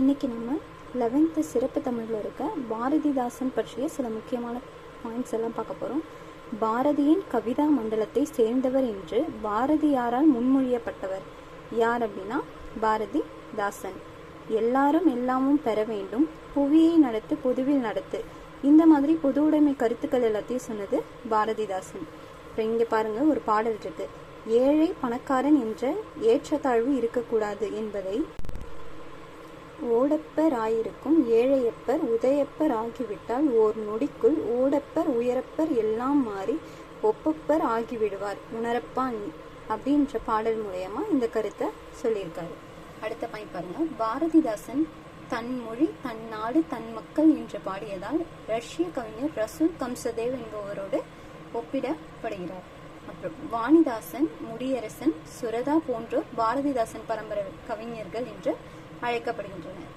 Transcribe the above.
இன்னைக்கு நம்ம 11th சிறப்பு தமிழில் இருக்க பாரதிதாசன் பற்றிய சில முக்கியமான பாயிண்ட்ஸ் எல்லாம் பார்க்க போகிறோம். பாரதியின் கவிதா மண்டலத்தை சேர்ந்தவர் என்று பாரதியாரால் முன்மொழியப்பட்டவர் யார் அப்படின்னா பாரதிதாசன். எல்லாரும் எல்லாமும் பெற வேண்டும், புவியை நடத்து பொதுவில் நடத்து, இந்த மாதிரி பொது உடைமை கருத்துக்கள் எல்லாத்தையும் சொன்னது பாரதிதாசன். இப்போ இங்கே பாருங்க, ஒரு பாடல் இருக்கு. ஏழை பணக்காரன் என்ற ஏற்றத்தாழ்வு இருக்கக்கூடாது என்பதை ஓடப்பர் ஆயிருக்கும் ஏழையப்பர் உதயப்பர் ஆகிவிட்டால் ஓர் நொடிக்குள் ஓடப்பர் உயரப்பர் எல்லாம் மாறி ஒப்பப்பர் ஆகிவிடுவார் உணரப்பா நீ அப்படின்ற பாடல் மூலயமா இந்த கருத்தை சொல்லியிருக்காரு. அடுத்த பாயிண்ட் பாருங்க. பாரதிதாசன் தன் மொழி தன் நாடு தன் மக்கள் என்று பாடியதால் ரஷ்ய கவிஞர் ரசூல் கம்சதேவ் என்பவரோடு ஒப்பிடப்படுகிறார். அப்புறம் வாணிதாசன், முடியரசன், சுரதா போன்றோர் பாரதிதாசன் பரம்பரை கவிஞர்கள் என்று அழைக்கப்படுகின்றனர்.